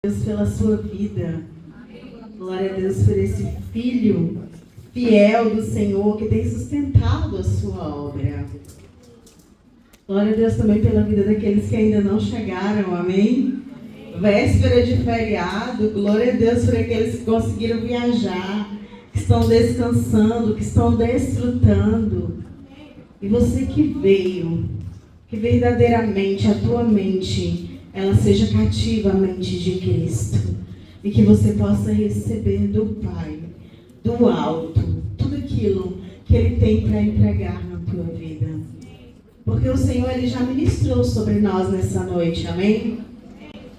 Deus pela sua vida. Glória a Deus por esse filho fiel do Senhor que tem sustentado a sua obra. Glória a Deus também pela vida daqueles que ainda não chegaram, amém? Véspera de feriado, glória a Deus por aqueles que conseguiram viajar, que estão descansando, que estão desfrutando. E você que veio, que verdadeiramente a tua mente ela seja cativa à mente de Cristo. E que você possa receber do Pai, do alto, tudo aquilo que Ele tem para entregar na tua vida. Porque o Senhor, Ele já ministrou sobre nós nessa noite, amém?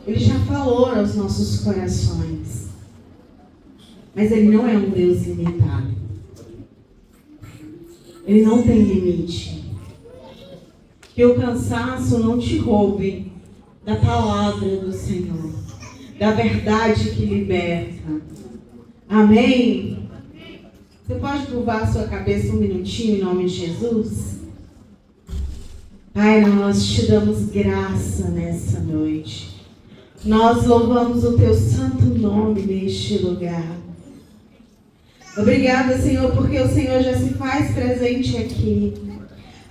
Ele já falou aos nossos corações. Mas Ele não é um Deus limitado. Ele não tem limite. Que o cansaço não te roube da palavra do Senhor, da verdade que liberta. Amém? Você pode curvar a sua cabeça um minutinho em nome de Jesus? Pai, nós te damos graça nessa noite. Nós louvamos o teu santo nome neste lugar. Obrigada, Senhor, porque o Senhor já se faz presente aqui.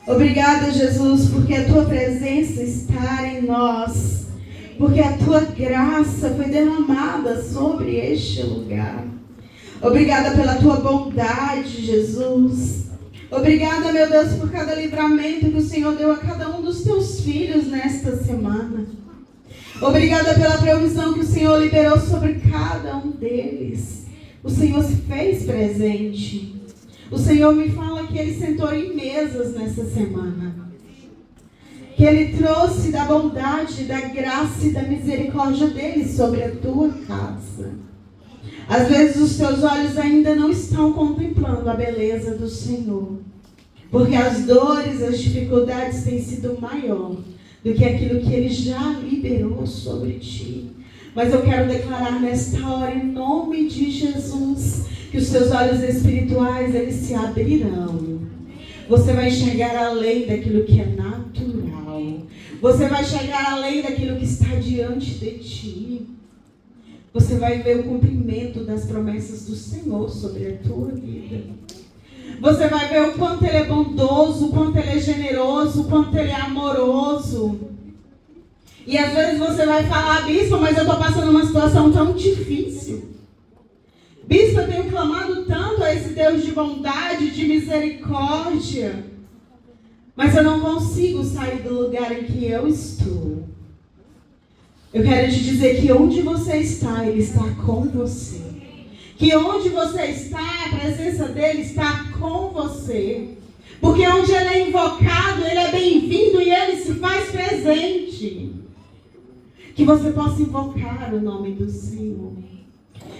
Obrigada, Jesus, porque a tua presença está em nós. Porque a tua graça foi derramada sobre este lugar. Obrigada pela tua bondade, Jesus. Obrigada, meu Deus, por cada livramento que o Senhor deu a cada um dos teus filhos nesta semana. Obrigada pela provisão que o Senhor liberou sobre cada um deles. O Senhor se fez presente. O Senhor me fala que Ele sentou em mesas nessa semana. Que Ele trouxe da bondade, da graça e da misericórdia dEle sobre a tua casa. Às vezes os teus olhos ainda não estão contemplando a beleza do Senhor. Porque as dores, as dificuldades têm sido maior do que aquilo que Ele já liberou sobre ti. Mas eu quero declarar nesta hora, em nome de Jesus, que os teus olhos espirituais, eles se abrirão. Você vai enxergar além daquilo que é natural. Você vai enxergar além daquilo que está diante de ti. Você vai ver o cumprimento das promessas do Senhor sobre a tua vida. Você vai ver o quanto Ele é bondoso, o quanto Ele é generoso, o quanto Ele é amoroso. E às vezes você vai falar, bispo, mas eu estou passando uma situação tão difícil. Bispo, eu tenho clamado tanto a esse Deus de bondade, de misericórdia. Mas eu não consigo sair do lugar em que eu estou. Eu quero te dizer que onde você está, Ele está com você. Que onde você está, a presença dEle está com você. Porque onde Ele é invocado, Ele é bem-vindo e Ele se faz presente. Que você possa invocar o nome do Senhor.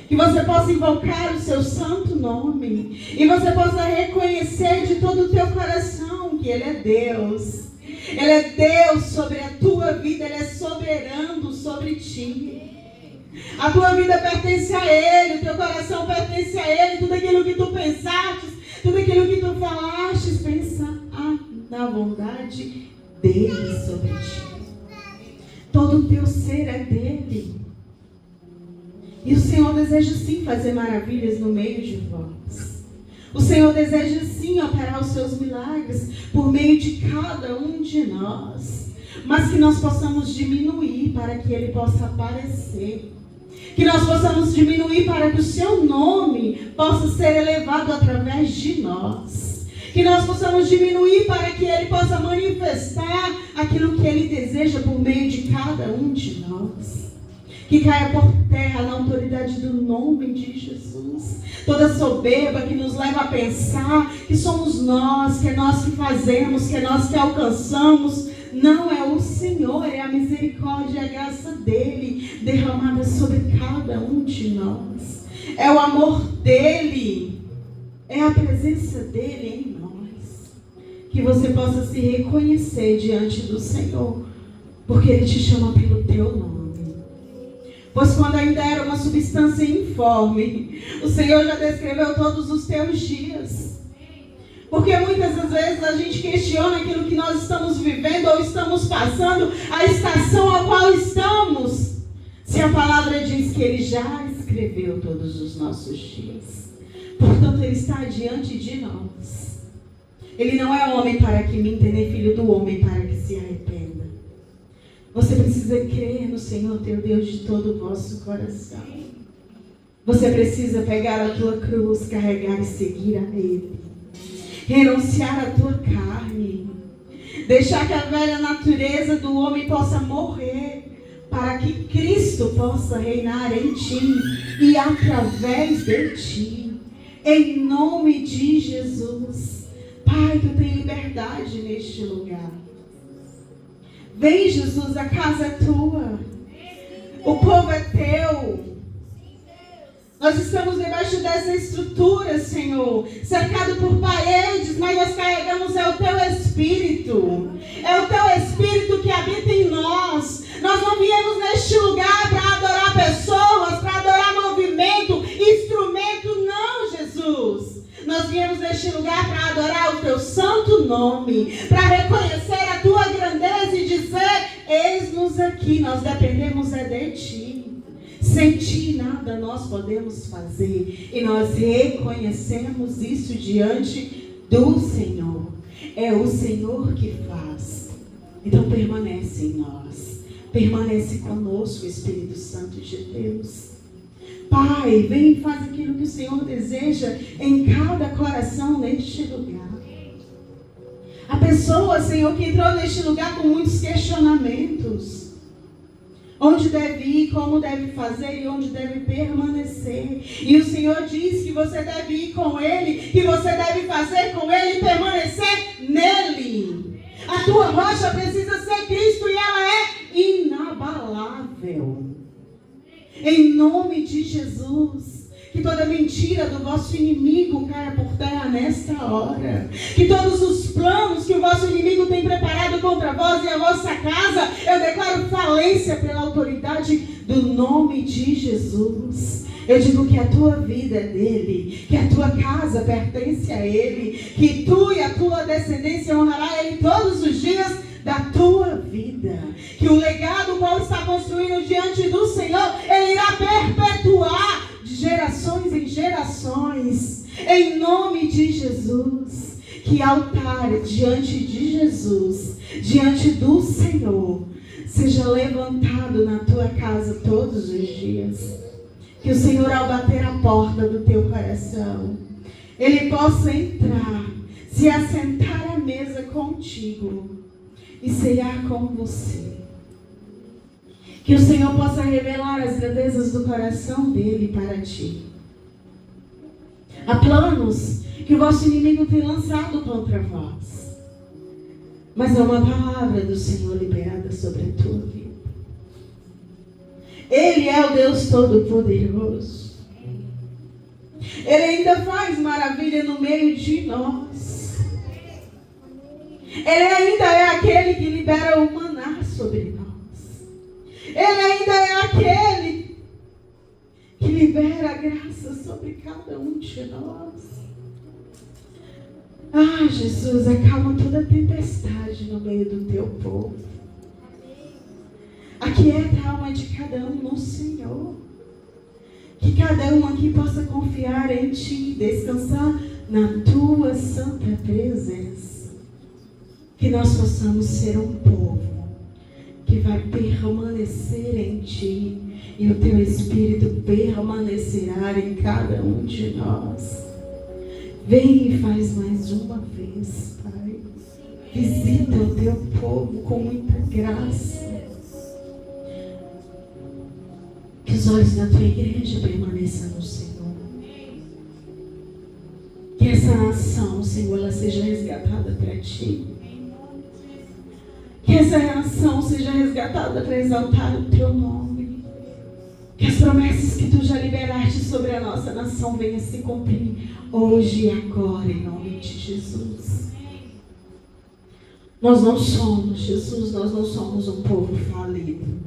Que você possa invocar o seu santo nome. E você possa reconhecer de todo o teu coração que Ele é Deus. Ele é Deus sobre a tua vida. Ele é soberano sobre ti. A tua vida pertence a Ele. O teu coração pertence a Ele. Tudo aquilo que tu pensaste, tudo aquilo que tu falaste, pensa na bondade dEle sobre ti. Todo o teu ser é dEle. E o Senhor deseja sim fazer maravilhas no meio de vós. O Senhor deseja sim operar os seus milagres por meio de cada um de nós. Mas que nós possamos diminuir para que Ele possa aparecer. Que nós possamos diminuir para que o seu nome possa ser elevado através de nós. Que nós possamos diminuir para que Ele possa manifestar aquilo que Ele deseja por meio de cada um de nós. Que caia por terra na autoridade do nome de Jesus. Toda soberba que nos leva a pensar que somos nós, que é nós que fazemos, que é nós que alcançamos. Não é o Senhor, é a misericórdia e a graça dEle derramada sobre cada um de nós. É o amor dEle, é a presença dEle em nós. Que você possa se reconhecer diante do Senhor, porque Ele te chama pelo teu nome. Pois quando ainda era uma substância informe, o Senhor já descreveu todos os teus dias. Porque muitas das vezes a gente questiona aquilo que nós estamos vivendo ou estamos passando, a estação a qual estamos. Se Se a palavra diz que Ele já escreveu todos os nossos dias, portanto Ele está diante de nós. Ele não é homem para que minta, nem filho do homem para que se arrependa. Você precisa crer no Senhor teu Deus de todo o vosso coração. Você precisa pegar a tua cruz, carregar e seguir a Ele. Renunciar à tua carne. Deixar que a velha natureza do homem possa morrer, para que Cristo possa reinar em ti e através de ti. Em nome de Jesus. Pai, tu tem liberdade neste lugar. Vem, Jesus, a casa é tua. O povo é teu. Nós estamos debaixo dessa estrutura, Senhor, cercado por paredes, mas nós carregamos o teu Espírito. É o teu Espírito que habita em nós. Nós não viemos neste lugar para adorar pessoas, para adorar movimento, instrumento, não, Jesus. Nós viemos neste lugar para adorar o teu santo nome, para reconhecer a tua grandeza e dizer, eis-nos aqui, nós dependemos de ti. Sem ti nada nós podemos fazer. E nós reconhecemos isso diante do Senhor. É o Senhor que faz. Então permanece em nós. Permanece conosco, Espírito Santo de Deus. Pai, vem e faz aquilo que o Senhor deseja em cada coração neste lugar. A pessoa, Senhor, que entrou neste lugar com muitos questionamentos. Onde deve ir, como deve fazer e onde deve permanecer. E o Senhor diz que você deve ir com Ele, que você deve fazer com Ele e permanecer nele. A tua rocha precisa ser Cristo e ela é inabalável. Em nome de Jesus. Que toda mentira do vosso inimigo caia por terra nesta hora. Que todos os planos que o vosso inimigo tem preparado contra vós e a vossa casa, eu declaro falência pela autoridade do nome de Jesus. Eu digo que a tua vida é dele, que a tua casa pertence a ele, que tu e a tua descendência honrará ele todos os dias da tua vida. Que o legado qual está construindo diante do Senhor, ele irá perpetuar de gerações em gerações, em nome de Jesus. Que altar diante de Jesus, diante do Senhor, seja levantado na tua casa todos os dias. Que o Senhor, ao bater a porta do teu coração, Ele possa entrar, se assentar à mesa contigo e ceiar com você. Que o Senhor possa revelar as grandezas do coração dele para ti. Há planos que o vosso inimigo tem lançado contra vós, mas é uma palavra do Senhor liberada sobre a tua vida. Ele é o Deus Todo-Poderoso. Ele ainda faz maravilha no meio de nós. Ele ainda é aquele que libera o maná sobre nós. Ele ainda é aquele que libera a graça sobre cada um de nós. Ah, Jesus, acalma toda tempestade no meio do teu povo. Aquieta a alma de cada um no Senhor. Que cada um aqui possa confiar em ti, descansar na tua santa presença. Que nós possamos ser um povo que vai permanecer em ti e o teu Espírito permanecerá em cada um de nós. Vem e faz mais uma vez, Pai. Visita o teu povo com muita graça. Que os olhos da tua igreja permaneçam no Senhor. Que essa nação, Senhor, ela seja resgatada para ti. Que essa nação seja resgatada para exaltar o teu nome. Que as promessas que tu já liberaste sobre a nossa nação venham se cumprir hoje e agora, em nome de Jesus. Nós não somos, Jesus, nós não somos um povo falido.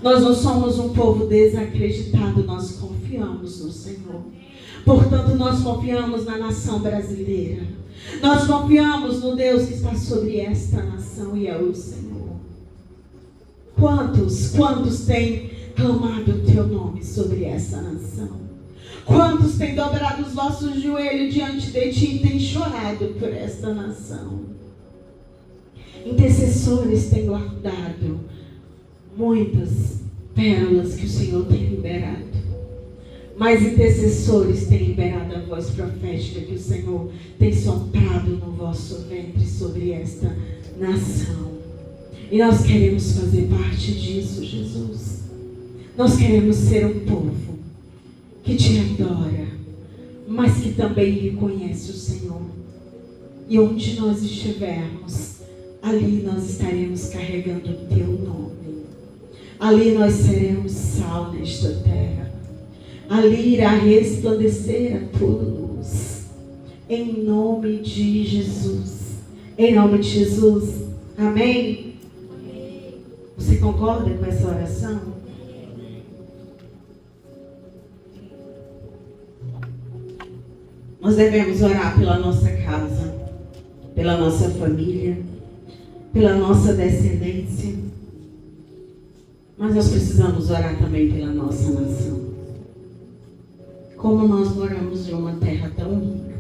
Nós não somos um povo desacreditado, nós confiamos no Senhor. Portanto, nós confiamos na nação brasileira. Nós confiamos no Deus que está sobre esta nação e é o Senhor. Quantos têm clamado o teu nome sobre essa nação? Quantos têm dobrado os vossos joelhos diante de ti e têm chorado por esta nação? Intercessores têm guardado muitas pérolas que o Senhor tem liberado. Mas intercessores têm liberado a voz profética que o Senhor tem soprado no vosso ventre sobre esta nação. E nós queremos fazer parte disso, Jesus. Nós queremos ser um povo que te adora, mas que também reconhece o Senhor. E onde nós estivermos, ali nós estaremos carregando o teu nome. Ali nós seremos sal nesta terra. Ali irá resplandecer a tua luz. Em nome de Jesus. Em nome de Jesus. Amém? Você concorda com essa oração? Nós devemos orar pela nossa casa, pela nossa família, pela nossa descendência. Mas nós precisamos orar também pela nossa nação. Como nós moramos em uma terra tão rica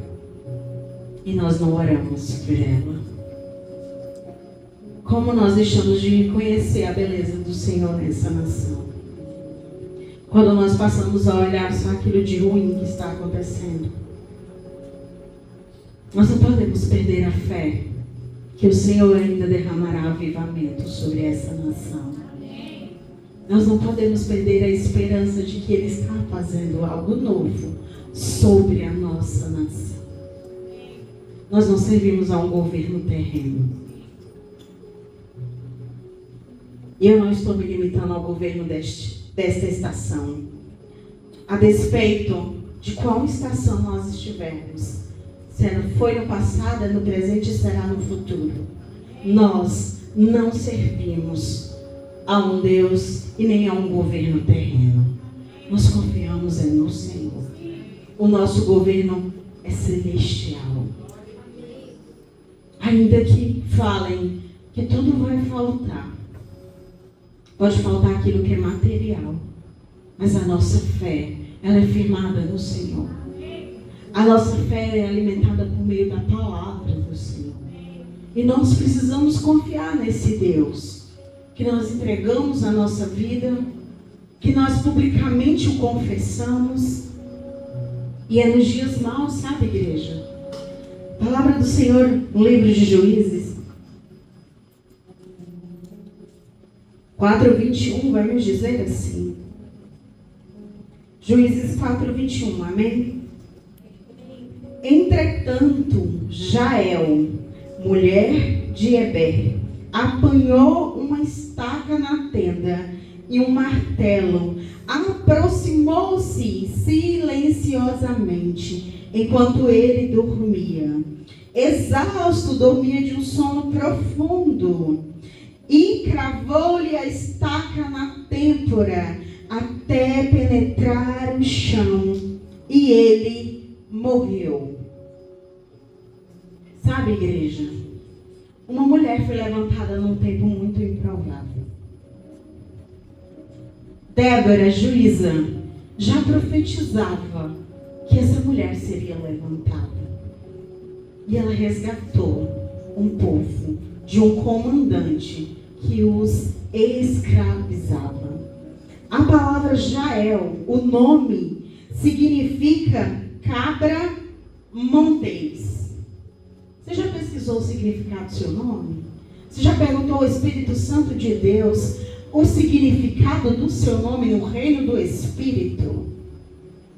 e nós não oramos por ela. Como nós deixamos de conhecer a beleza do Senhor nessa nação. Quando nós passamos a olhar só aquilo de ruim que está acontecendo. Nós não podemos perder a fé que o Senhor ainda derramará avivamento sobre essa nação. Nós não podemos perder a esperança de que Ele está fazendo algo novo sobre a nossa nação. Nós não servimos a um governo terreno. E eu não estou me limitando ao governo desta estação. A despeito de qual estação nós estivermos, foi no passado, é no presente e será no futuro. Nós não servimos a um Deus e nem a um governo terreno. Nós confiamos no Senhor. O nosso governo é celestial. Ainda que falem que tudo vai faltar. Pode faltar aquilo que é material. Mas a nossa fé, ela é firmada no Senhor. A nossa fé é alimentada por meio da palavra do Senhor. E nós precisamos confiar nesse Deus. Que nós entregamos a nossa vida. Que nós publicamente o confessamos. E é nos dias maus, sabe, igreja? A palavra do Senhor no livro de Juízes 4:21 vai nos dizer assim. Juízes 4:21, amém? Entretanto, Jael, mulher de Heber, apanhou uma estaca na tenda e um martelo, aproximou-se silenciosamente, enquanto ele dormia. Exausto, dormia de um sono profundo, e cravou-lhe a estaca na têmpora, até penetrar o chão, e ele morreu. Sabe, igreja? Uma mulher foi levantada num tempo muito improvável. Débora, juíza, já profetizava que essa mulher seria levantada. E ela resgatou um povo de um comandante que os escravizava. A palavra Jael, o nome, significa cabra montês. Você já pesquisou o significado do seu nome? Você já perguntou ao Espírito Santo de Deus o significado do seu nome no reino do Espírito?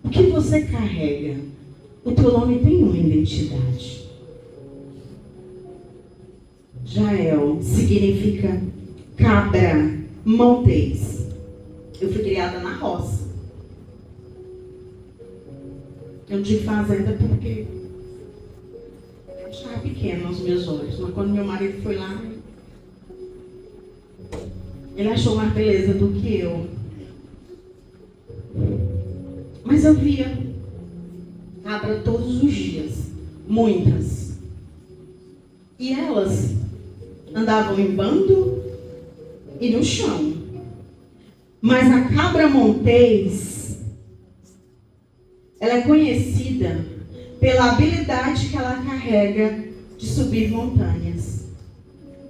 O que você carrega? O teu nome tem uma identidade. Jael significa cabra montês. Eu fui criada na roça. Eu digo fazenda porque eu estava pequena aos meus olhos. Mas quando meu marido foi lá, ele achou mais beleza do que eu. Mas eu via cabra todos os dias. Muitas. E elas andavam em bando e no chão. Mas a cabra montês, ela é conhecida pela habilidade que ela carrega de subir montanhas,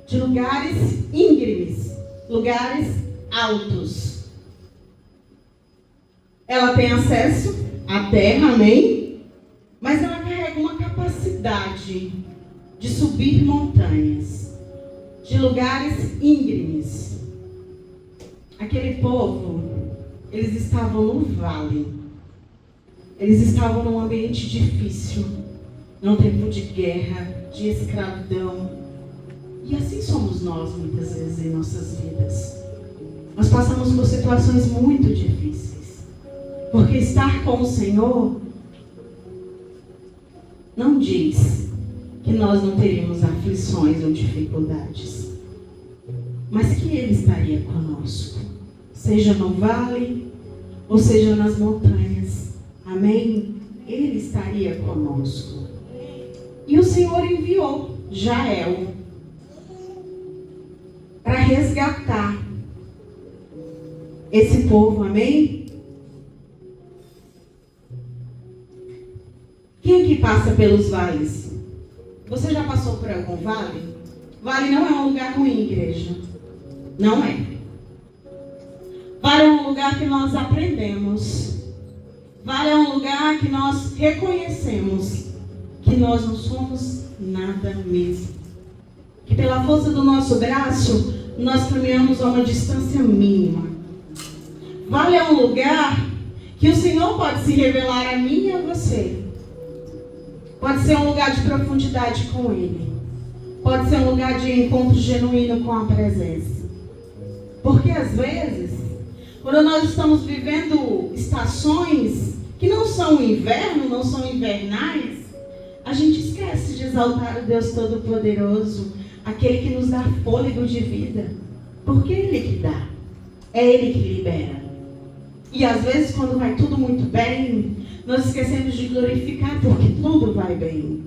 de lugares íngremes, lugares altos. Ela tem acesso à terra, amém? Mas ela carrega uma capacidade de subir montanhas, de lugares íngremes. Aquele povo, eles estavam no vale. Eles estavam num ambiente difícil, num tempo de guerra, de escravidão. E assim somos nós, muitas vezes, em nossas vidas. Nós passamos por situações muito difíceis. Porque estar com o Senhor não diz que nós não teríamos aflições ou dificuldades, mas que Ele estaria conosco, seja no vale ou seja nas montanhas. Amém? Ele estaria conosco. E o Senhor enviou Jael para resgatar esse povo, amém? Quem aqui passa pelos vales? Você já passou por algum vale? Vale não é um lugar ruim, igreja. Não é. Vale é um lugar que nós aprendemos. Vale é um lugar que nós reconhecemos que nós não somos nada mesmo. Que pela força do nosso braço, nós caminhamos a uma distância mínima. Vale é um lugar que o Senhor pode se revelar a mim e a você. Pode ser um lugar de profundidade com Ele. Pode ser um lugar de encontro genuíno com a presença. Porque às vezes, quando nós estamos vivendo estações que não são inverno, não são invernais, a gente esquece de exaltar o Deus Todo-Poderoso, aquele que nos dá fôlego de vida. Porque é Ele que dá. É Ele que libera. E às vezes, quando vai tudo muito bem, nós esquecemos de glorificar porque tudo vai bem.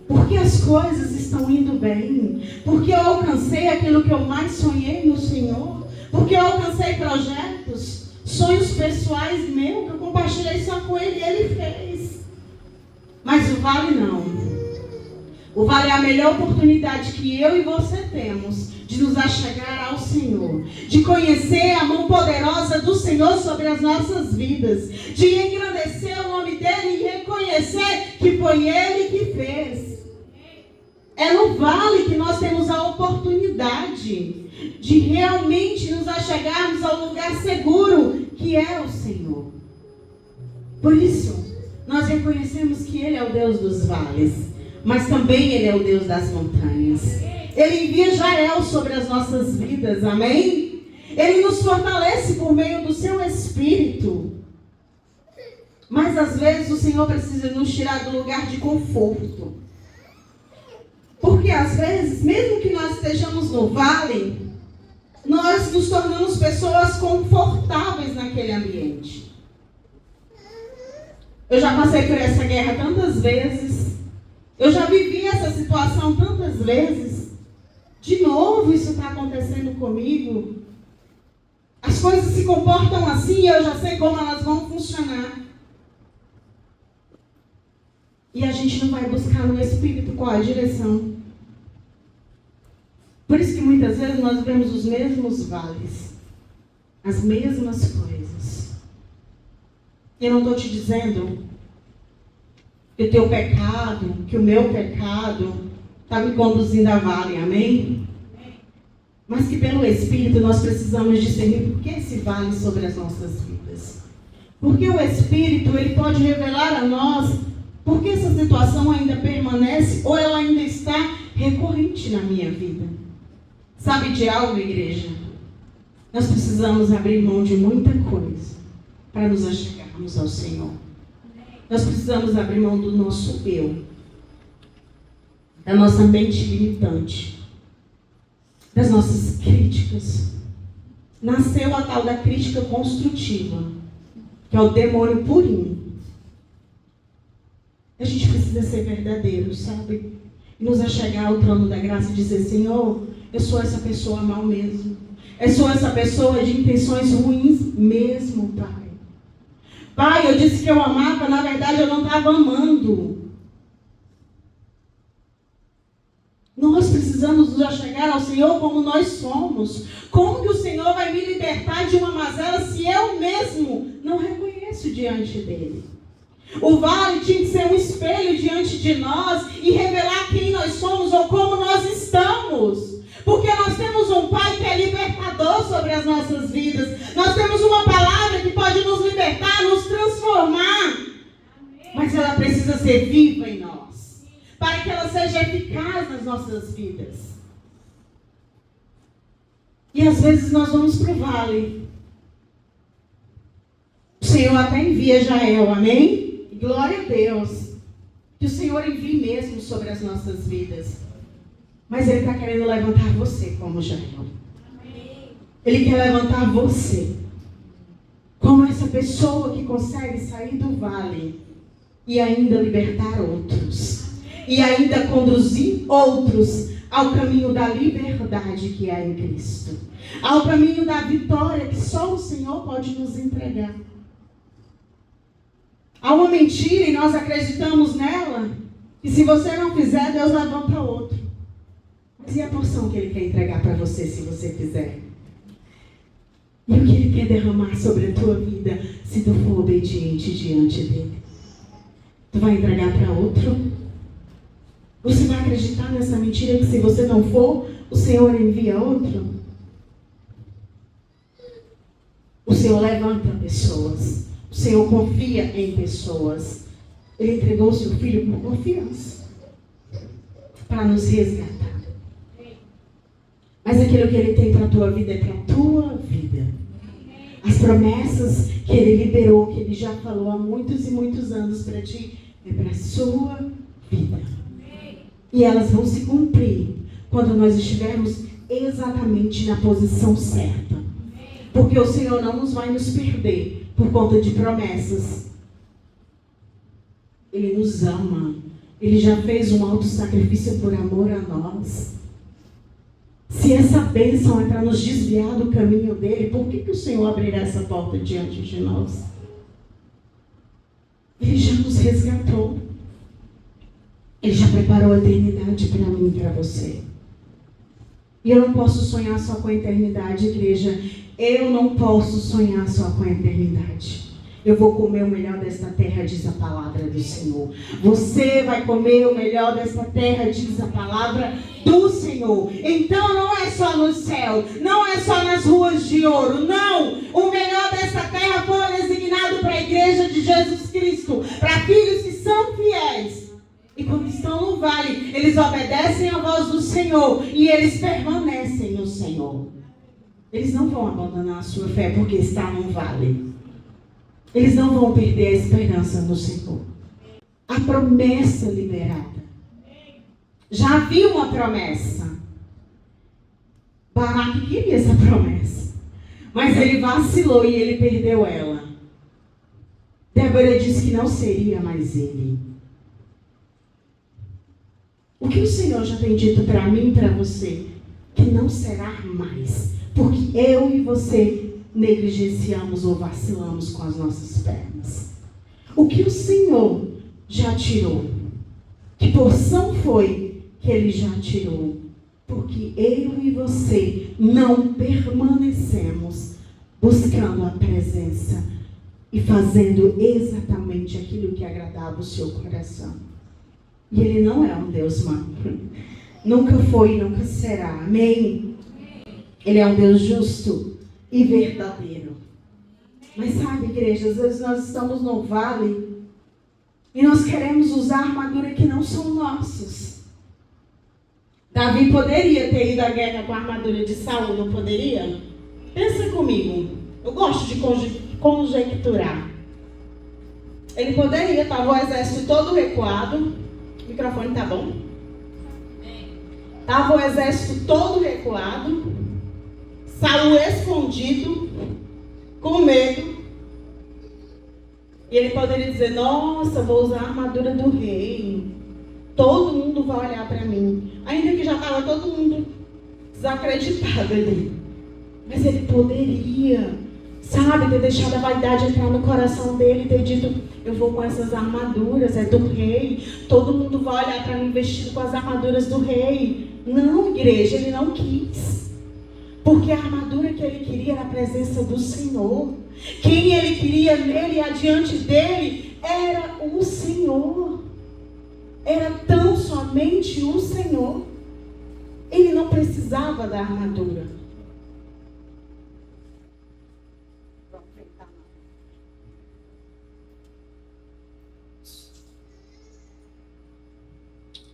Porque as coisas estão indo bem. Porque eu alcancei aquilo que eu mais sonhei no Senhor. Porque eu alcancei projetos, sonhos pessoais meus, que eu compartilhei só com Ele e Ele fez. Mas o vale não. O vale é a melhor oportunidade que eu e você temos de nos achegar ao Senhor, de conhecer a mão poderosa do Senhor sobre as nossas vidas, de engrandecer o nome dEle e reconhecer que foi Ele que fez. É no vale que nós temos a oportunidade de realmente nos achegarmos ao lugar seguro que é o Senhor. Por isso, nós reconhecemos que Ele é o Deus dos vales, mas também Ele é o Deus das montanhas. Ele envia Jael sobre as nossas vidas, amém? Ele nos fortalece por meio do seu Espírito. Mas às vezes o Senhor precisa nos tirar do lugar de conforto. Porque às vezes, mesmo que nós estejamos no vale, nós nos tornamos pessoas confortáveis naquele ambiente. Eu já passei por essa guerra tantas vezes. Eu já vivi essa situação tantas vezes. De novo isso está acontecendo comigo. As coisas se comportam assim e eu já sei como elas vão funcionar. E a gente não vai buscar no Espírito qual a direção. Por isso que muitas vezes nós vemos os mesmos vales. As mesmas coisas. Eu não estou te dizendo que o teu pecado, que o meu pecado está me conduzindo a vale, amém? Mas que pelo Espírito nós precisamos discernir por que esse vale sobre as nossas vidas. Porque o Espírito, ele pode revelar a nós por que essa situação ainda permanece ou ela ainda está recorrente na minha vida. Sabe de algo, igreja? Nós precisamos abrir mão de muita coisa para nos achegarmos ao Senhor. Nós precisamos abrir mão do nosso eu, da nossa mente limitante, das nossas críticas. Nasceu a tal da crítica construtiva, que é o demônio purinho. A gente precisa ser verdadeiro, sabe? E nos achegar ao trono da graça e dizer: Senhor, eu sou essa pessoa mal mesmo. Eu sou essa pessoa de intenções ruins mesmo, Pai. Pai, eu disse que eu amava, na verdade eu não estava amando. Nós precisamos nos achegar ao Senhor como nós somos. Como que o Senhor vai me libertar de uma mazela se eu mesmo não reconheço diante dele? O vale tinha que ser um espelho diante de nós e revelar quem nós somos ou como nós estamos. Porque nós temos um Pai que é libertador sobre as nossas vidas. Nós temos uma palavra que pode nos libertar, nos transformar. Mas ela precisa ser viva em nós, para que ela seja eficaz nas nossas vidas. E às vezes nós vamos para o vale. O Senhor até envia Jael, amém? Glória a Deus. Que o Senhor envie mesmo sobre as nossas vidas. Mas Ele está querendo levantar você como Jael. Ele quer levantar você como essa pessoa que consegue sair do vale e ainda libertar outros. E ainda conduzir outros ao caminho da liberdade que há em Cristo. Ao caminho da vitória que só o Senhor pode nos entregar. Há uma mentira e nós acreditamos nela. E se você não fizer, Deus levanta outro. Mas e a porção que Ele quer entregar para você se você fizer? E o que Ele quer derramar sobre a tua vida se tu for obediente diante dEle? Tu vai entregar para outro? Você vai acreditar nessa mentira que se você não for, o Senhor envia outro? O Senhor levanta pessoas. O Senhor confia em pessoas. Ele entregou o seu Filho por confiança para nos resgatar. Mas aquilo que Ele tem para a tua vida é para a tua vida. As promessas que Ele liberou, que Ele já falou há muitos e muitos anos para ti, é para a sua vida. E elas vão se cumprir quando nós estivermos exatamente na posição certa. Porque o Senhor não nos vai nos perder por conta de promessas. Ele nos ama. Ele já fez um alto sacrifício por amor a nós. Se essa bênção é para nos desviar do caminho dele, por que o Senhor abrirá essa porta diante de nós? Ele já nos resgatou. Ele já preparou a eternidade para mim e para você. E eu não posso sonhar só com a eternidade, igreja. Eu não posso sonhar só com a eternidade. Eu vou comer o melhor desta terra, diz a palavra do Senhor. Você vai comer o melhor desta terra, diz a palavra do Senhor. Então não é só no céu, não é só nas ruas de ouro, não. O melhor desta terra foi designado para a igreja de Jesus Cristo, para filhos que são fiéis. E quando estão no vale, eles obedecem à voz do Senhor e eles permanecem no Senhor. Eles não vão abandonar a sua fé porque está no vale. Eles não vão perder a esperança no Senhor. A promessa liberada. Já havia uma promessa. Baraque queria essa promessa. Mas ele vacilou e ele perdeu ela. Débora disse que não seria mais ele. O que o Senhor já tem dito para mim e para você? Que não será mais. Porque eu e você negligenciamos ou vacilamos com as nossas pernas. O que o Senhor já tirou? Que porção foi que Ele já tirou? Porque eu e você não permanecemos buscando a presença e fazendo exatamente aquilo que agradava o seu coração. E Ele não é um Deus mau. Nunca foi e nunca será. Amém? Ele é um Deus justo e verdadeiro. Mas sabe, igreja, às vezes nós estamos no vale e nós queremos usar armadura que não são nossas. Davi poderia ter ido à guerra com a armadura de Saul, não poderia? Pensa comigo. Eu gosto de conjecturar. Ele poderia, estava o exército todo recuado. O microfone tá bom? Estava o exército todo recuado. Saul escondido, com medo. E ele poderia dizer, nossa, vou usar a armadura do rei. Todo mundo vai olhar para mim. Ainda que já estava todo mundo desacreditado ali. Mas ele poderia, sabe, ter deixado a vaidade entrar no coração dele e ter dito: eu vou com essas armaduras, é do rei, todo mundo vai olhar para mim vestido com as armaduras do rei. Não, igreja, ele não quis. Porque a armadura que ele queria era a presença do Senhor. Quem ele queria nele e adiante dele era o Senhor. Era tão somente o Senhor. Ele não precisava da armadura.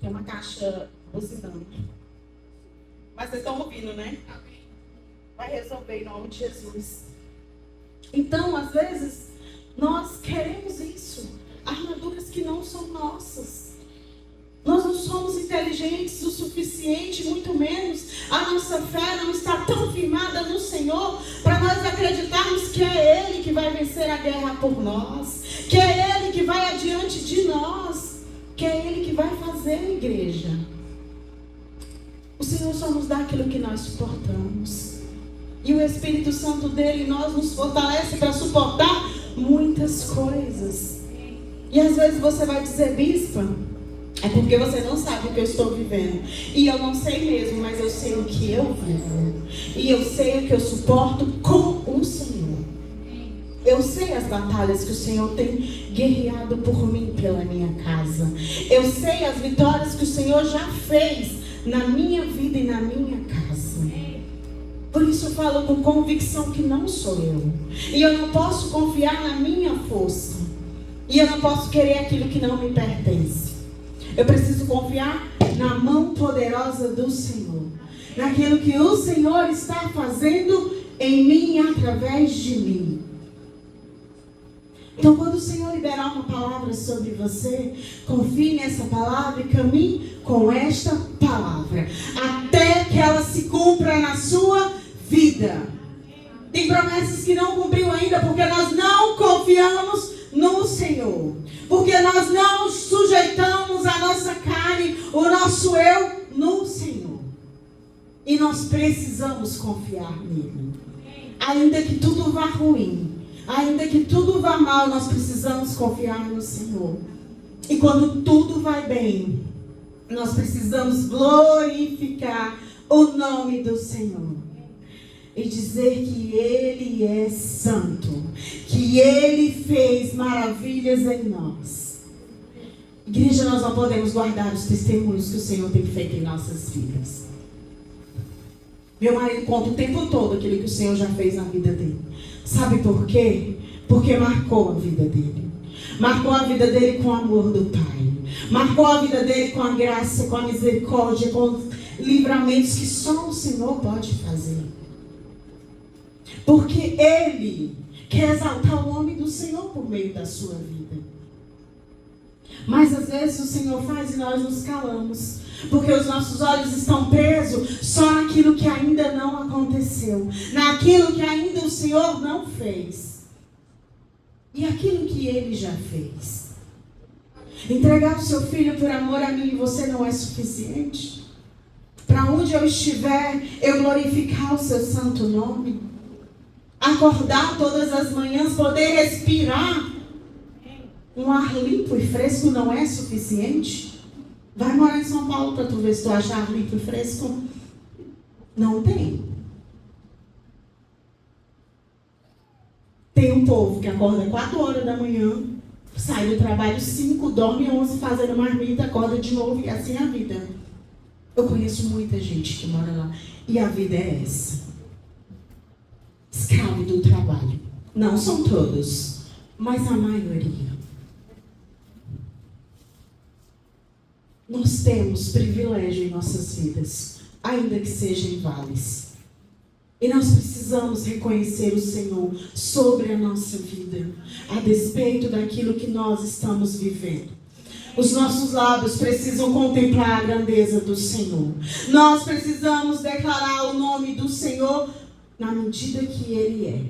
Tem uma caixa buzinando. Mas vocês estão ouvindo, né? Vai resolver em nome de Jesus. Então, às vezes, nós queremos isso. Armaduras que não são nossas. Nós não somos inteligentes o suficiente, muito menos. A nossa fé não está tão firmada no Senhor para nós acreditarmos que é Ele que vai vencer a guerra por nós. Que é Ele que vai adiante de nós. Que é Ele que vai fazer, igreja. O Senhor só nos dá aquilo que nós suportamos. E o Espírito Santo dele em nós nos fortalece para suportar muitas coisas. E às vezes você vai dizer: bispa, é porque você não sabe o que eu estou vivendo. E eu não sei mesmo, mas eu sei o que eu vivo. E eu sei o que eu suporto com o Senhor. Eu sei as batalhas que o Senhor tem guerreado por mim, pela minha casa. Eu sei as vitórias que o Senhor já fez na minha vida e na minha casa. Por isso eu falo com convicção que não sou eu. E eu não posso confiar na minha força. E eu não posso querer aquilo que não me pertence. Eu preciso confiar na mão poderosa do Senhor. Naquilo que o Senhor está fazendo em mim, através de mim. Então, quando o Senhor liberar uma palavra sobre você, confie nessa palavra e caminhe com esta palavra, até que ela se cumpra na sua vida. Tem promessas que não cumpriu ainda, porque nós não confiamos no Senhor. Porque nós não sujeitamos a nossa carne, o nosso eu, no Senhor. E nós precisamos confiar nele. Ainda que tudo vá ruim, ainda que tudo vá mal, nós precisamos confiar no Senhor. E quando tudo vai bem, nós precisamos glorificar o nome do Senhor. E dizer que Ele é santo. Que Ele fez maravilhas em nós. Igreja, nós não podemos guardar os testemunhos que o Senhor tem feito em nossas vidas. Meu marido conta o tempo todo aquilo que o Senhor já fez na vida dele. Sabe por quê? Porque marcou a vida dele. Marcou a vida dele com o amor do Pai. Marcou a vida dele com a graça, com a misericórdia, com os livramentos que só o Senhor pode fazer. Porque Ele quer exaltar o nome do Senhor por meio da sua vida. Mas às vezes o Senhor faz e nós nos calamos. Porque os nossos olhos estão presos só naquilo que ainda não aconteceu. Naquilo que ainda o Senhor não fez. E aquilo que Ele já fez. Entregar o seu filho por amor a mim e você não é suficiente? Para onde eu estiver, eu glorificar o seu santo nome. Acordar todas as manhãs, poder respirar um ar limpo e fresco não é suficiente? Vai morar em São Paulo para tu ver se tu acha ar limpo e fresco. Não tem. Tem um povo que acorda 4 horas da manhã, sai do trabalho 5, dorme 11, fazendo marmita, acorda de novo e assim é a vida. Eu conheço muita gente que mora lá e a vida é essa. Escravo do trabalho. Não são todos, mas a maioria. Nós temos privilégio em nossas vidas, ainda que sejam em vales. E nós precisamos reconhecer o Senhor sobre a nossa vida, a despeito daquilo que nós estamos vivendo. Os nossos lábios precisam contemplar a grandeza do Senhor. Nós precisamos declarar o nome do Senhor na medida que Ele é.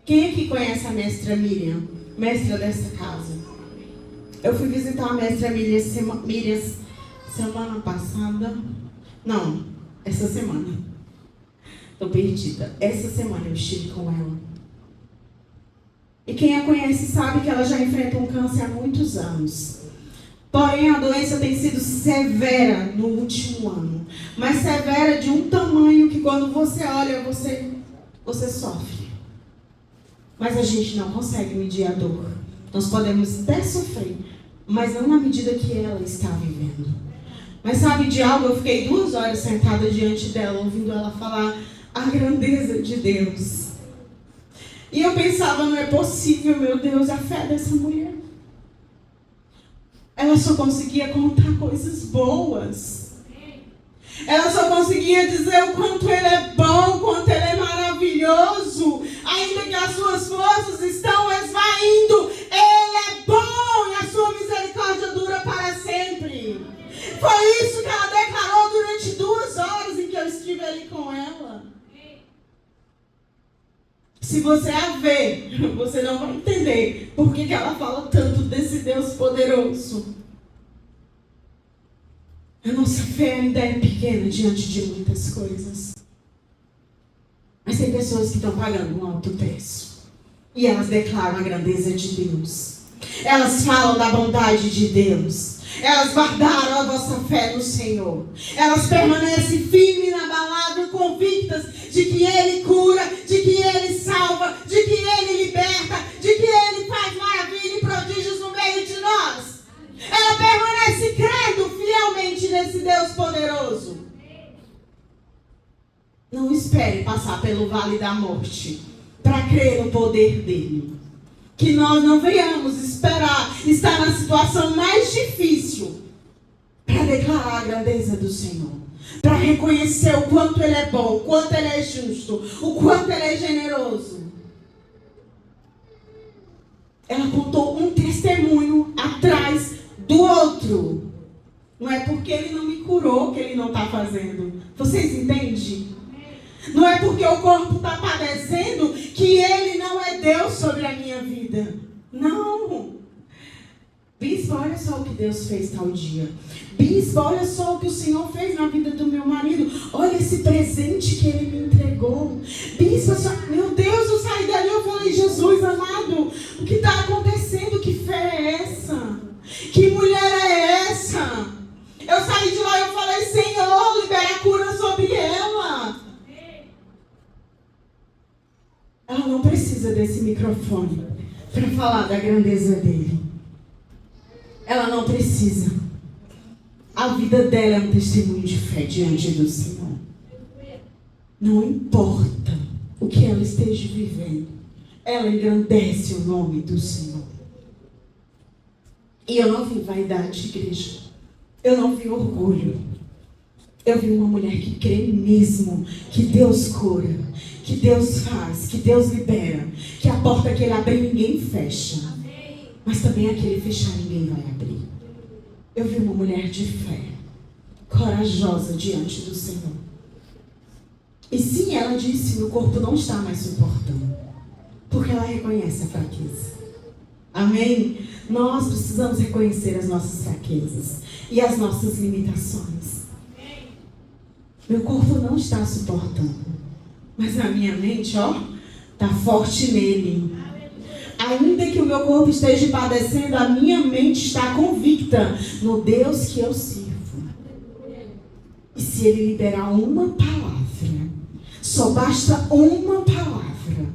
Quem aqui conhece a mestra Miriam? Mestra dessa casa. Eu fui visitar a mestra Miriam semana passada. Não, essa semana. Estou perdida. Essa semana eu estive com ela. E quem a conhece sabe que ela já enfrenta um câncer há muitos anos. Porém, a doença tem sido severa no último ano. Mas severa de um tamanho que quando você olha, você sofre. Mas a gente não consegue medir a dor. Nós podemos até sofrer, mas não na medida que ela está vivendo. Mas sabe de algo? Eu fiquei 2 horas sentada diante dela, ouvindo ela falar a grandeza de Deus. E eu pensava, não é possível, meu Deus, a fé dessa mulher. Ela só conseguia contar coisas boas. Ela só conseguia dizer o quanto Ele é bom, o quanto Ele é maravilhoso. Ainda que as suas forças estão esvaindo, Ele é bom e a sua misericórdia dura para sempre. Foi isso que ela declarou durante 2 horas em que eu estive ali com ela. Se você a ver, você não vai entender por que ela fala tanto desse Deus poderoso. A nossa fé ainda é pequena diante de muitas coisas. Mas tem pessoas que estão pagando um alto preço. E elas declaram a grandeza de Deus. Elas falam da bondade de Deus. Elas guardaram a vossa fé no Senhor. Elas permanecem firmes, inabaláveis, convictas de que Ele cura, de que Ele salva, de que Ele liberta, de que Ele faz maravilha e prodígios no meio de nós. Ela permanece crendo fielmente nesse Deus poderoso. Não espere passar pelo vale da morte para crer no poder dele. Que nós não venhamos esperar estar na situação mais difícil para declarar a grandeza do Senhor. Para reconhecer o quanto Ele é bom, o quanto Ele é justo, o quanto Ele é generoso. Ela contou um testemunho atrás do outro. Não é porque Ele não me curou que Ele não está fazendo. Vocês entendem? Não é porque o corpo está padecendo que Ele não é Deus sobre a minha vida. Não. Bispo, olha só o que Deus fez tal dia. Bispo, olha só o que o Senhor fez na vida do meu marido. Olha esse presente que Ele me entregou. Bispo, meu Deus, eu saí dali e eu falei, Jesus amado, o que está acontecendo? Que fé é essa? Que mulher é essa? Eu saí de lá e eu falei, Senhor, libera a cura sobre ela. Ela não precisa desse microfone para falar da grandeza dele. Ela não precisa. A vida dela é um testemunho de fé diante do Senhor. Não importa o que ela esteja vivendo, ela engrandece o nome do Senhor. E eu não vi vaidade, igreja. Eu não vi orgulho. Eu vi uma mulher que crê mesmo que Deus cura, que Deus faz, que Deus libera, que a porta que Ele abrir ninguém fecha, mas também a que Ele fechar ninguém vai abrir. Eu vi uma mulher de fé, corajosa diante do Senhor. E sim, ela disse, meu corpo não está mais suportando, porque ela reconhece a fraqueza. Amém? Nós precisamos reconhecer as nossas fraquezas e as nossas limitações. Meu corpo não está suportando, mas a minha mente, está forte nele. Ainda que o meu corpo esteja padecendo, a minha mente está convicta no Deus que eu sirvo. E se Ele liberar uma palavra, só basta uma palavra,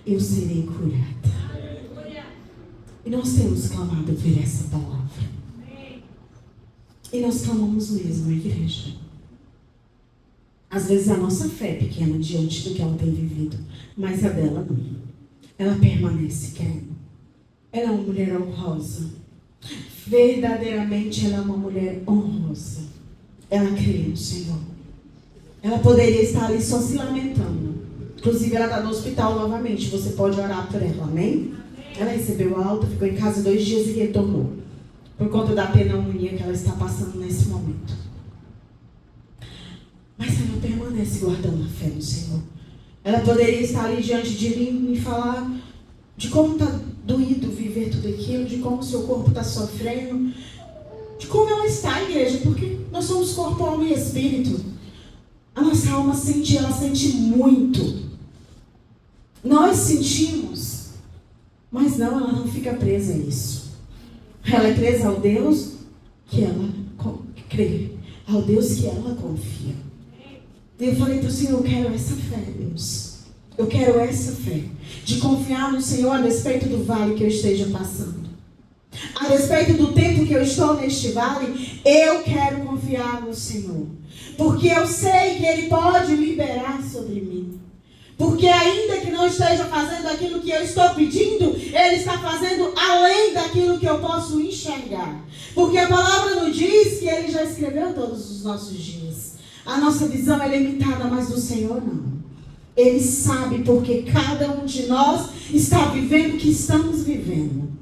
eu serei curada. E nós temos clamado por essa palavra. E nós clamamos mesmo, igreja. Às vezes a nossa fé é pequena diante do que ela tem vivido, mas a dela não. Ela permanece crendo. Ela é uma mulher honrosa. Verdadeiramente ela é uma mulher honrosa. Ela crê no Senhor. Ela poderia estar ali só se lamentando. Inclusive ela está no hospital novamente. Você pode orar por ela, amém? Ela recebeu alta, ficou em casa 2 dias e retornou. Por conta da pneumonia que ela está passando nesse momento. Mas ela permanece guardando a fé no Senhor. Ela poderia estar ali diante de mim e falar de como está doído viver tudo aquilo, de como o seu corpo está sofrendo, de como ela está, igreja, porque nós somos corpo, alma e espírito. A nossa alma sente, ela sente muito. Nós sentimos, mas não, ela não fica presa a isso. Ela é presa ao Deus que ela crê, ao Deus que ela confia. E eu falei para o Senhor, eu quero essa fé, Deus. Eu quero essa fé, de confiar no Senhor a despeito do vale que eu esteja passando. A despeito do tempo que eu estou neste vale, eu quero confiar no Senhor. Porque eu sei que Ele pode liberar sobre mim. Porque ainda que não esteja fazendo aquilo que eu estou pedindo, Ele está fazendo além daquilo que eu posso enxergar. Porque a palavra nos diz que Ele já escreveu todos os nossos dias. A nossa visão é limitada, mas do Senhor não. Ele sabe porque cada um de nós está vivendo o que estamos vivendo.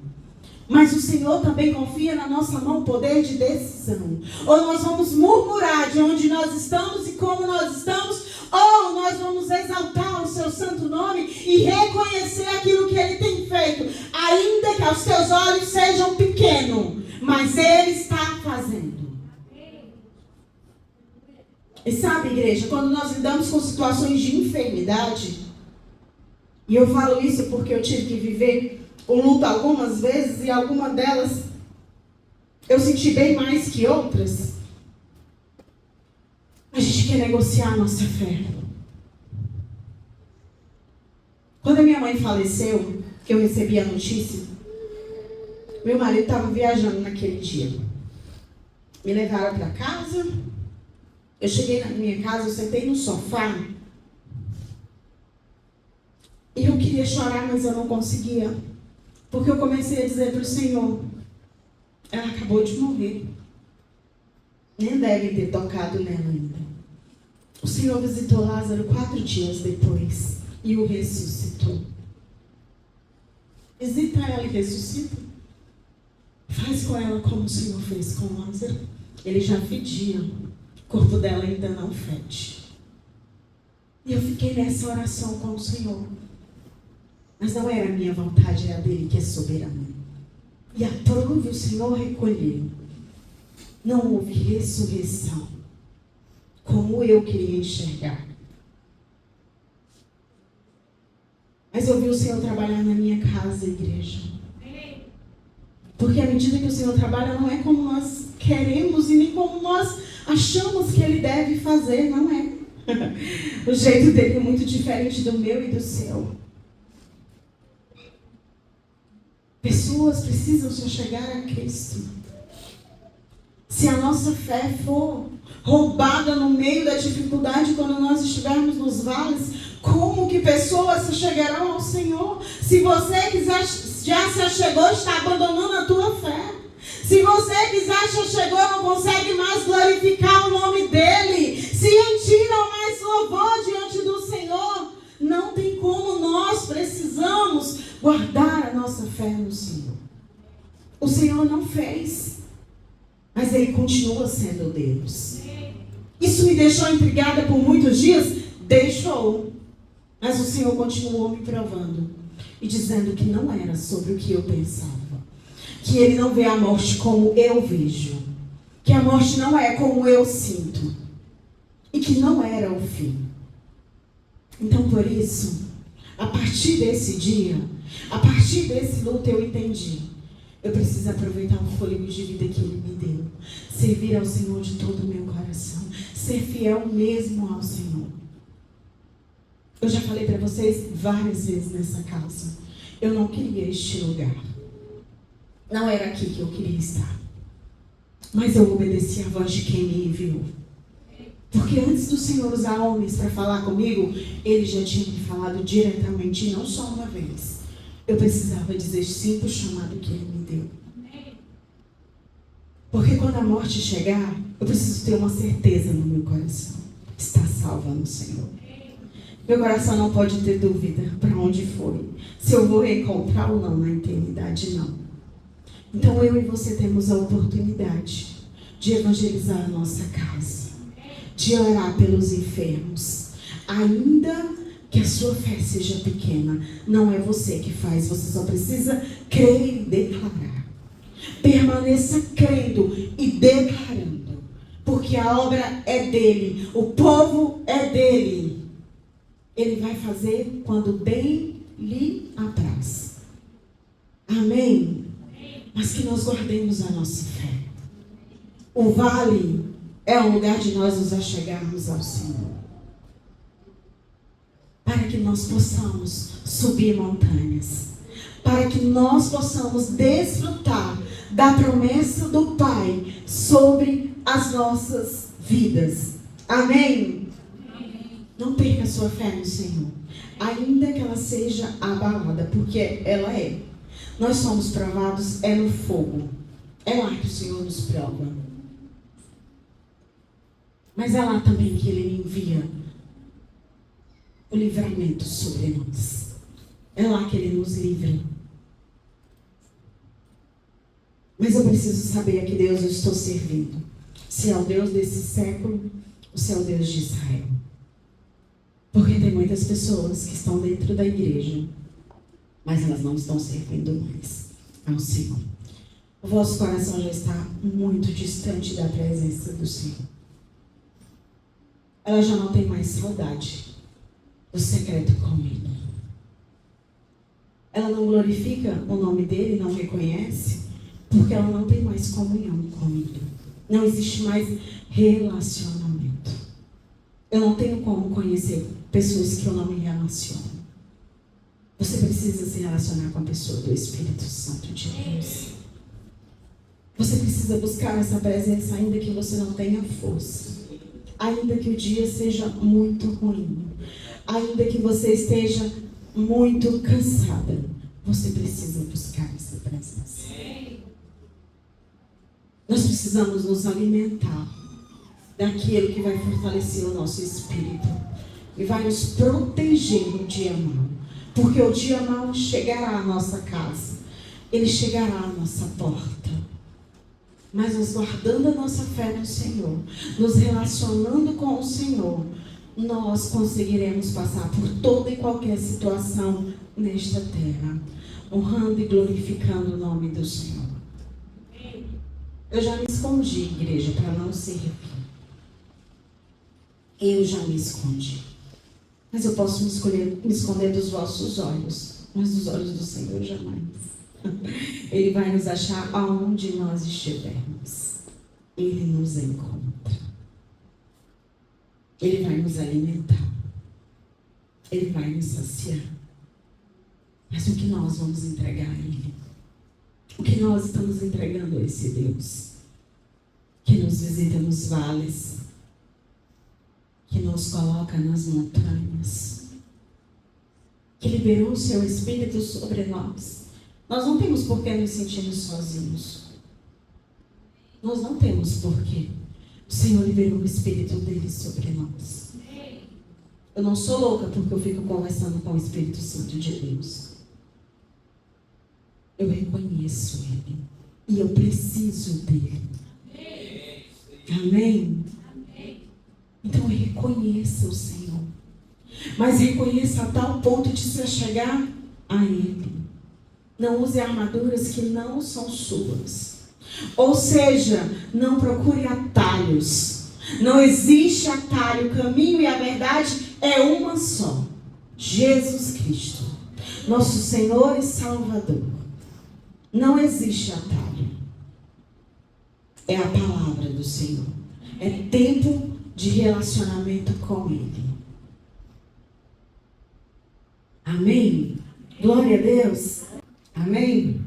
Mas o Senhor também confia na nossa mão o poder de decisão. Ou nós vamos murmurar de onde nós estamos e como nós estamos, ou nós vamos exaltar o seu santo nome e reconhecer aquilo que Ele tem feito, ainda que aos teus olhos sejam pequenos, mas Ele está fazendo. E sabe, igreja, quando nós lidamos com situações de enfermidade, e eu falo isso porque eu tive que viver o luto algumas vezes, e algumas delas eu senti bem mais que outras, a gente quer negociar a nossa fé. Quando a minha mãe faleceu, que eu recebi a notícia, meu marido estava viajando naquele dia. Me levaram para casa. Eu cheguei na minha casa, eu sentei no sofá. E eu queria chorar, mas eu não conseguia. Porque eu comecei a dizer para o Senhor, ela acabou de morrer. Nem deve ter tocado nela ainda. O Senhor visitou Lázaro 4 dias depois e o ressuscitou. Visita ela e ressuscita. Faz com ela como o Senhor fez com Lázaro. Ele já fedia. O corpo dela ainda não fede. E eu fiquei nessa oração com o Senhor. Mas não era a minha vontade, é a dele que é soberana. E aprove o Senhor recolher. Não houve ressurreição, como eu queria enxergar. Mas eu vi o Senhor trabalhar na minha casa, igreja. Porque à medida que o Senhor trabalha, não é como nós queremos e nem como nós achamos que Ele deve fazer, não é. O jeito dele é muito diferente do meu e do seu. Pessoas precisam se chegar a Cristo. Se a nossa fé for roubada no meio da dificuldade, quando nós estivermos nos vales, como que pessoas se chegarão ao Senhor? Se você quiser, já se achegou, está abandonando a tua fé. Se você que já se chegou, não consegue mais glorificar o nome dEle, se retira mais louvor diante do Senhor, não tem como. Nós precisamos guardar a nossa fé no Senhor. O Senhor não fez, mas Ele continua sendo Deus. Isso me deixou intrigada por muitos dias? Deixou. Mas o Senhor continuou me provando e dizendo que não era sobre o que eu pensava. Que Ele não vê a morte como eu vejo. Que a morte não é como eu sinto. E que não era o fim. Então, por isso, a partir desse dia, a partir desse luto, eu entendi. Eu preciso aproveitar o fôlego de vida que Ele me deu. Servir ao Senhor de todo o meu coração. Ser fiel mesmo ao Senhor. Eu já falei para vocês várias vezes nessa casa. Eu não queria este lugar. Não era aqui que eu queria estar. Mas eu obedeci a voz de quem me enviou. Porque antes do Senhor usar homens para falar comigo, Ele já tinha me falado diretamente, não só uma vez. Eu precisava dizer sim para o chamado que Ele me deu. Porque quando a morte chegar, eu preciso ter uma certeza no meu coração. Está salva no Senhor. Meu coração não pode ter dúvida para onde foi. Se eu vou reencontrar ou não na eternidade, não. Então eu e você temos a oportunidade de evangelizar a nossa casa. De orar pelos enfermos. Ainda que a sua fé seja pequena, não é você que faz. Você só precisa crer e declarar. Permaneça crendo e declarando. porque a obra é dele, o povo é dele. Ele vai fazer quando bem lhe apraz. Amém? Mas que nós guardemos a nossa fé. O vale é um lugar de nós nos achegarmos ao Senhor, para que nós possamos subir montanhas, para que nós possamos desfrutar da promessa do Pai sobre as nossas vidas. Amém? Não perca a sua fé no Senhor, ainda que ela seja abalada, porque ela é. Nós somos provados no fogo. É lá que o Senhor nos prova. Mas é lá também que Ele envia o livramento sobre nós. É lá que Ele nos livra. Mas eu preciso saber a que Deus eu estou servindo. Se é o Deus desse século ou se é o Deus de Israel. Porque tem muitas pessoas que estão dentro da igreja, mas elas não estão servindo mais ao Senhor. O vosso coração já está muito distante da presença do Senhor. Ela já não tem mais saudade do secreto com Ele. Ela não glorifica o nome dEle, não reconhece, porque ela não tem mais comunhão com Ele. Não existe mais relacionamento. Eu não tenho como conhecer pessoas que eu não me relaciono. Você precisa se relacionar com a pessoa do Espírito Santo de Deus. Você precisa buscar essa presença, ainda que você não tenha força. Ainda que o dia seja muito ruim. Ainda que você esteja muito cansada. Você precisa buscar essa presença. Nós precisamos nos alimentar daquilo que vai fortalecer o nosso espírito e vai nos proteger no dia mau. Porque o dia mau chegará à nossa casa, ele chegará à nossa porta. Mas nós guardando a nossa fé no Senhor, nos relacionando com o Senhor, nós conseguiremos passar por toda e qualquer situação nesta terra, honrando e glorificando o nome do Senhor. Eu já me escondi, igreja, para não servir. Eu já me escondi. Mas eu posso me esconder dos vossos olhos, mas dos olhos do Senhor jamais. Ele vai nos achar aonde nós estivermos. Ele nos encontra. Ele vai nos alimentar. Ele vai nos saciar. Mas o que nós vamos entregar a Ele? O que nós estamos entregando a esse Deus? Que nos visita nos vales, que nos coloca nas montanhas, que liberou o seu Espírito sobre nós. Nós não temos por que nos sentirmos sozinhos. Nós não temos por quê. O Senhor liberou o Espírito dele sobre nós. Eu não sou louca porque eu fico conversando com o Espírito Santo de Deus. Eu reconheço Ele. E eu preciso dele. Amém? Então reconheça o Senhor. Mas reconheça a tal ponto de se achegar a Ele. Não use armaduras que não são suas. Ou seja, não procure atalhos. Não existe atalho. O caminho e a verdade é uma só. Jesus Cristo. Nosso Senhor e Salvador. Não existe atalho. É a palavra do Senhor. É tempo de relacionamento com Ele. Amém? Glória a Deus. Amém?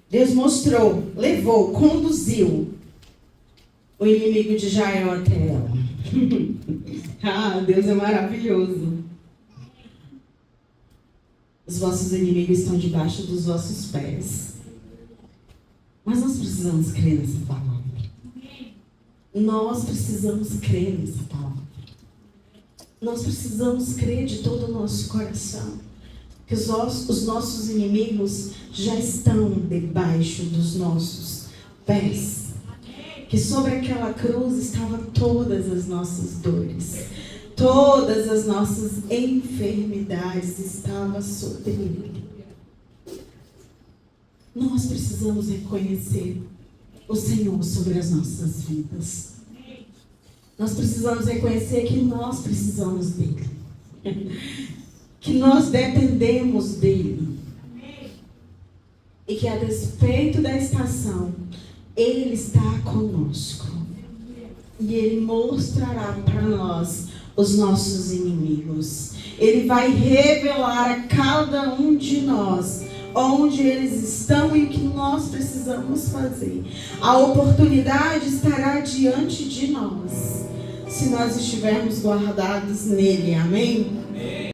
Deus mostrou, levou, conduziu o inimigo de Jael até ela. Ah, Deus é maravilhoso. Os vossos inimigos estão debaixo dos vossos pés. Mas nós precisamos crer nessa palavra. Nós precisamos crer nessa palavra. Nós precisamos crer de todo o nosso coração que os nossos inimigos já estão debaixo dos nossos pés. Que sobre aquela cruz estavam todas as nossas dores. Todas as nossas enfermidades estavam sobre Ele. Nós precisamos reconhecer o Senhor sobre as nossas vidas. Nós precisamos reconhecer que nós precisamos dele. Que nós dependemos dele. E que a despeito da estação, ele está conosco. E ele mostrará para nós os nossos inimigos. Ele vai revelar a cada um de nós onde eles estão e o que nós precisamos fazer. A oportunidade estará diante de nós, se nós estivermos guardados nele. Amém? Amém.